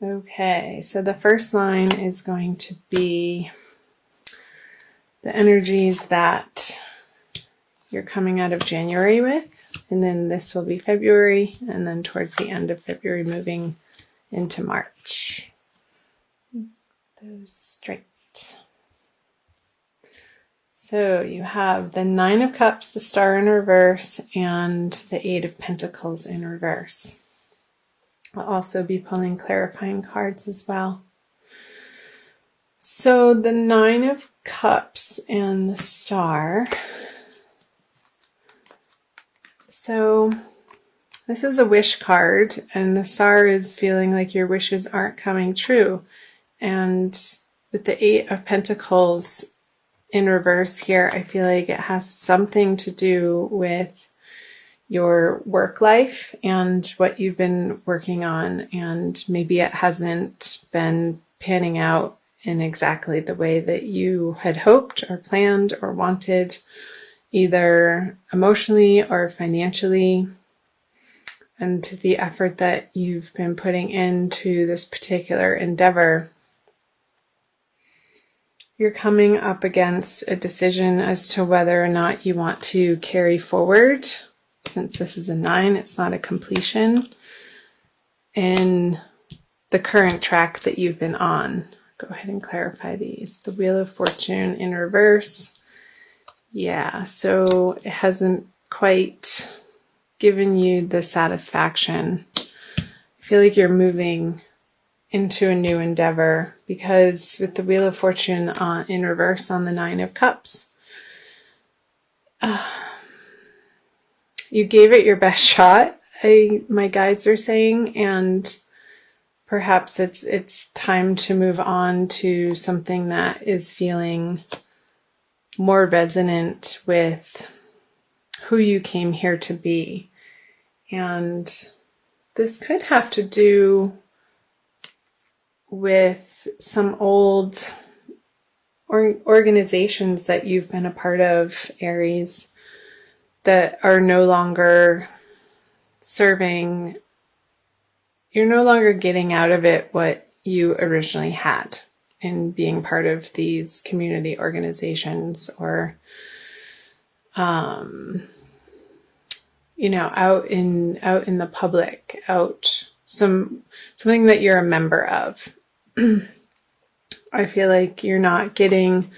Okay, so the first line is going to be the energies that you're coming out of January with, and then this will be February, and then towards the end of February moving into March. Those straight. So you have the Nine of Cups, the Star in reverse, and the Eight of Pentacles in reverse. I'll also be pulling clarifying cards as well. So the Nine of Cups and the Star. So this is a wish card, and the Star is feeling like your wishes aren't coming true. And with the Eight of Pentacles in reverse here, I feel like it has something to do with your work life and what you've been working on, and maybe it hasn't been panning out in exactly the way that you had hoped or planned or wanted, either emotionally or financially, and the effort that you've been putting into this particular endeavor. You're coming up against a decision as to whether or not you want to carry forward. Since this is a 9, it's not a completion in the current track that you've been on. Go ahead and clarify these. The Wheel of Fortune in reverse. Yeah, so it hasn't quite given you the satisfaction. I feel like you're moving into a new endeavor, because with the Wheel of Fortune in reverse on the Nine of Cups, you gave it your best shot, my guides are saying, and perhaps it's time to move on to something that is feeling more resonant with who you came here to be. And this could have to do with some old organizations that you've been a part of, Aries, that are no longer serving. You're no longer getting out of it what you originally had in being part of these community organizations, or out in the public, something that you're a member of. I feel like you're not getting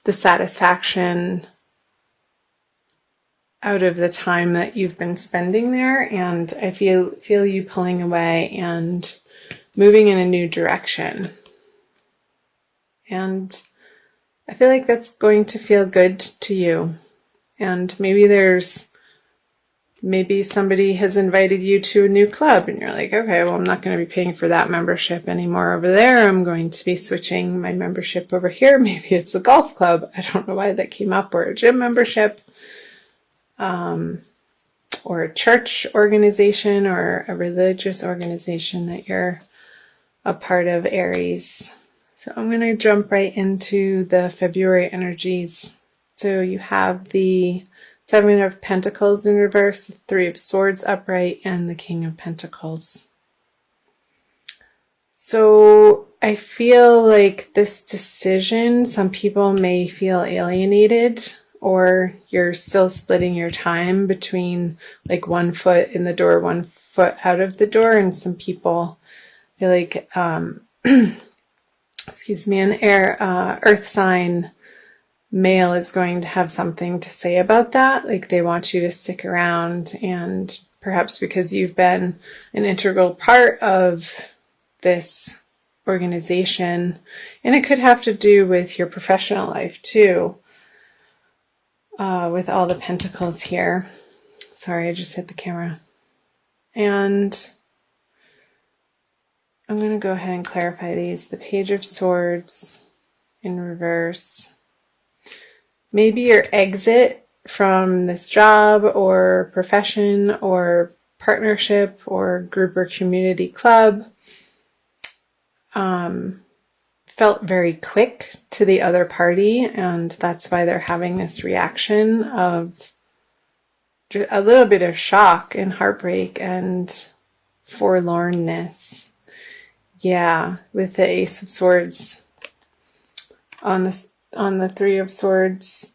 the satisfaction out of the time that you've been spending there, and I feel you pulling away and moving in a new direction. And I feel like that's going to feel good to you. And maybe somebody has invited you to a new club, and you're like, okay, well, I'm not going to be paying for that membership anymore over there. I'm going to be switching my membership over here. Maybe it's a golf club. I don't know why that came up, or a gym membership, or a church organization, or a religious organization that you're a part of, Aries. So I'm going to jump right into the February energies. So you have the Seven of Pentacles in reverse, the Three of Swords upright, and the King of Pentacles. So I feel like this decision, some people may feel alienated, or you're still splitting your time between like one foot in the door, one foot out of the door, and some people feel like, excuse me, an earth sign male is going to have something to say about that. Like they want you to stick around, and perhaps because you've been an integral part of this organization, and it could have to do with your professional life too, with all the pentacles here. Sorry, I just hit the camera. And I'm going to go ahead and clarify these. The Page of Swords in reverse. Maybe your exit from this job or profession or partnership or group or community club felt very quick to the other party, and that's why they're having this reaction of a little bit of shock and heartbreak and forlornness. Yeah, with the Ace of Swords on the Three of Swords.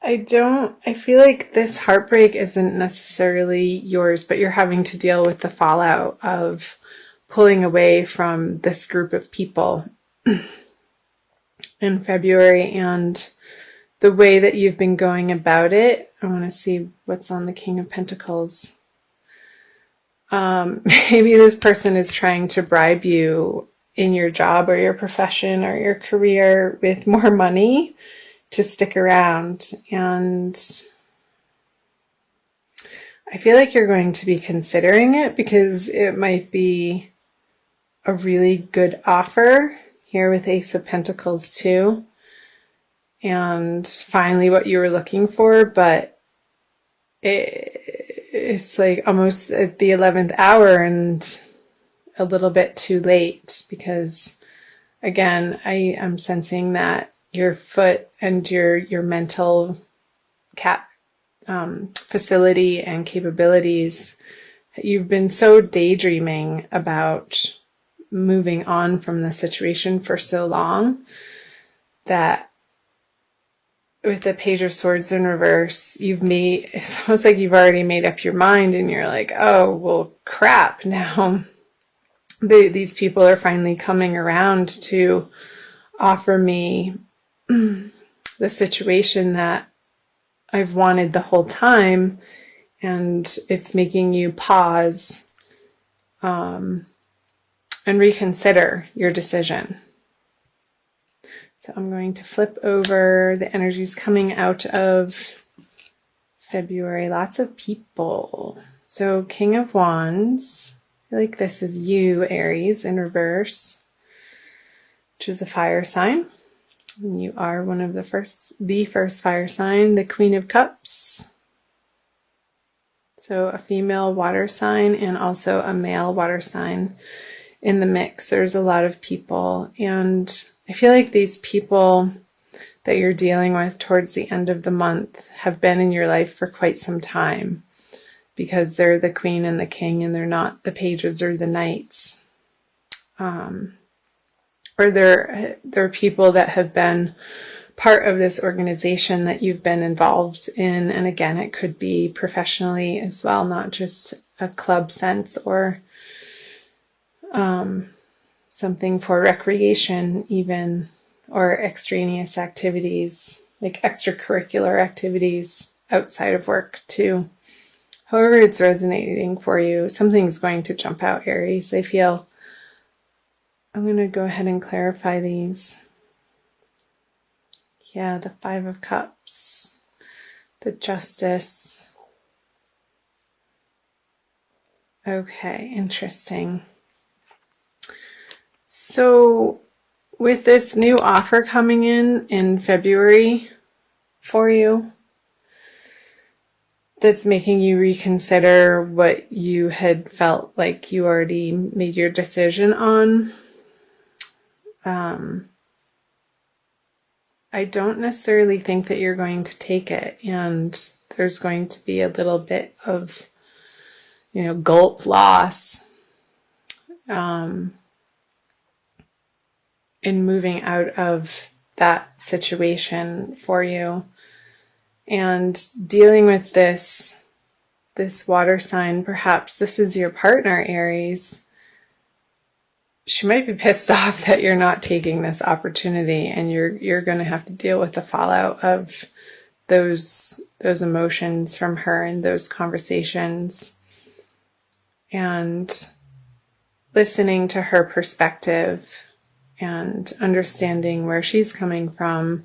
I feel like this heartbreak isn't necessarily yours, but you're having to deal with the fallout of pulling away from this group of people in February, and the way that you've been going about it. I want to see what's on the King of Pentacles. Maybe this person is trying to bribe you in your job or your profession or your career with more money to stick around. And I feel like you're going to be considering it because it might be a really good offer here with Ace of Pentacles too. And finally what you were looking for, but it's like almost at the 11th hour and a little bit too late, because again, I am sensing that your foot and your mental facility and capabilities, you've been so daydreaming about moving on from the situation for so long that with the Page of Swords in reverse, it's almost like you've already made up your mind and you're like, oh, well, crap. Now these people are finally coming around to offer me the situation that I've wanted the whole time. And it's making you pause and reconsider your decision. So I'm going to flip over the energies coming out of February. Lots of people. So King of Wands. I feel like this is you, Aries, in reverse, which is a fire sign. And you are one of the first fire sign, the Queen of Cups. So a female water sign and also a male water sign in the mix. There's a lot of people, and I feel like these people that you're dealing with towards the end of the month have been in your life for quite some time, because they're the Queen and the King and they're not the pages or the knights. Or they're people that have been part of this organization that you've been involved in. And again, it could be professionally as well, not just a club sense or something for recreation even, or extraneous activities, like extracurricular activities outside of work too. However it's resonating for you, something's going to jump out, Aries. I feel. I'm going to go ahead and clarify these. Yeah, the Five of Cups, the Justice. Okay, interesting. So with this new offer coming in February for you, that's making you reconsider what you had felt like you already made your decision on. I don't necessarily think that you're going to take it, and there's going to be a little bit of, gulp loss in moving out of that situation for you. And dealing with this water sign, perhaps this is your partner, Aries. She might be pissed off that you're not taking this opportunity, and you're going to have to deal with the fallout of those emotions from her and those conversations, and listening to her perspective and understanding where she's coming from,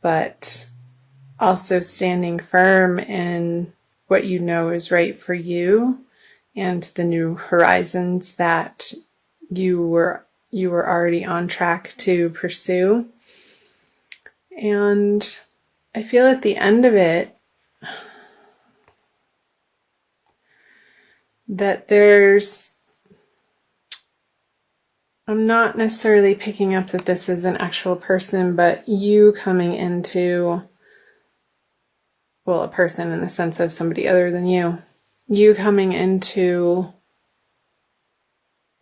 but also standing firm in what you know is right for you and the new horizons that you were already on track to pursue. And I feel at the end of it that I'm not necessarily picking up that this is an actual person, but you coming into, well, a person in the sense of somebody other than you coming into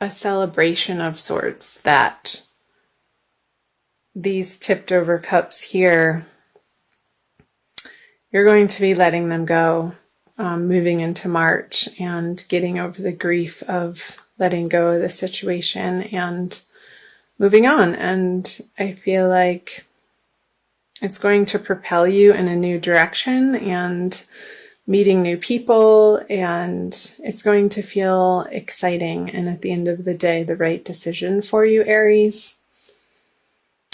a celebration of sorts, that these tipped over cups here, you're going to be letting them go, moving into March and getting over the grief of letting go of the situation and moving on. And I feel like it's going to propel you in a new direction and meeting new people, and it's going to feel exciting and at the end of the day the right decision for you, Aries.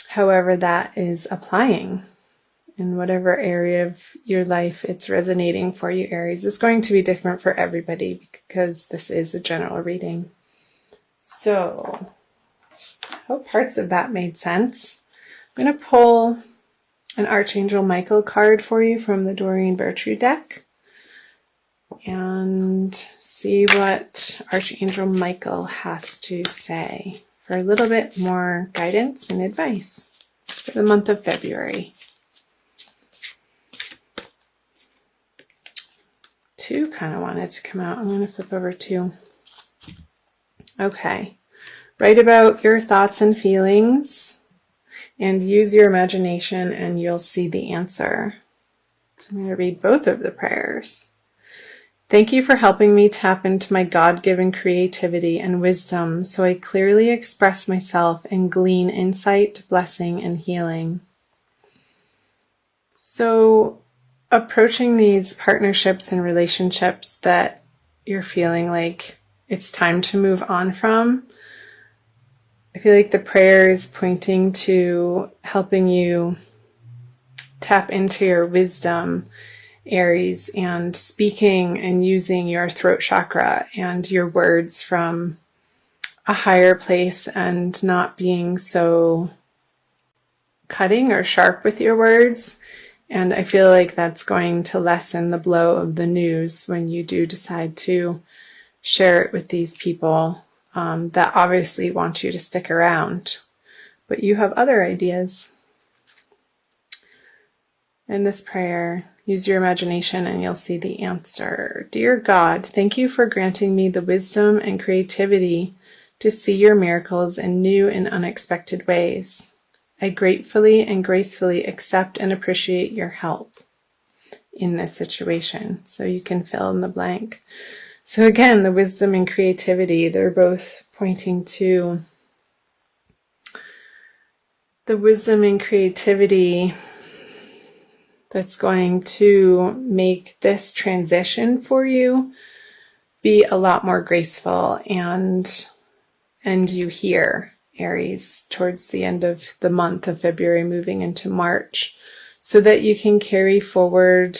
However that is applying in whatever area of your life it's resonating for you, Aries. It's going to be different for everybody because this is a general reading. So I hope parts of that made sense. I'm going to pull an Archangel Michael card for you from the Doreen Bertrude deck and see what Archangel Michael has to say for a little bit more guidance and advice for the month of February. Two kind of wanted to come out. I'm going to flip over two. Okay. Write about your thoughts and feelings and use your imagination and you'll see the answer. So I'm going to read both of the prayers. Thank you for helping me tap into my God-given creativity and wisdom so I clearly express myself and glean insight, blessing, and healing. So approaching these partnerships and relationships that you're feeling like it's time to move on from, I feel like the prayer is pointing to helping you tap into your wisdom, Aries, and speaking and using your throat chakra and your words from a higher place and not being so cutting or sharp with your words. And I feel like that's going to lessen the blow of the news when you do decide to share it with these people that obviously want you to stick around, but you have other ideas. In this prayer, use your imagination and you'll see the answer. Dear God, thank you for granting me the wisdom and creativity to see your miracles in new and unexpected ways. I gratefully and gracefully accept and appreciate your help in this situation. So you can fill in the blank. So again, the wisdom and creativity, they're both pointing to the wisdom and creativity that's going to make this transition for you be a lot more graceful and you here, Aries, towards the end of the month of February, moving into March, so that you can carry forward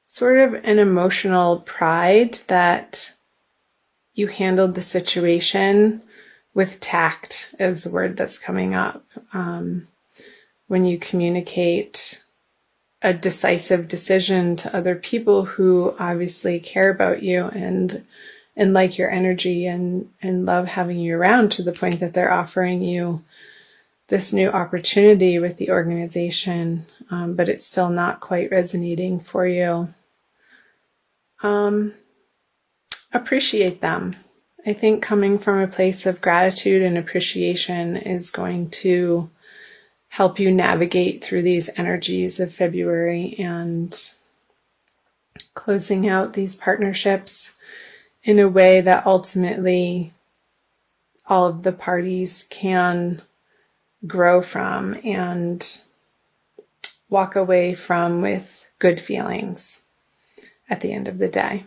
sort of an emotional pride that you handled the situation with tact, is the word that's coming up. When you communicate a decisive decision to other people who obviously care about you and like your energy and love having you around, to the point that they're offering you this new opportunity with the organization, but it's still not quite resonating for you. Appreciate them. I think coming from a place of gratitude and appreciation is going to help you navigate through these energies of February and closing out these partnerships in a way that ultimately all of the parties can grow from and walk away from with good feelings at the end of the day.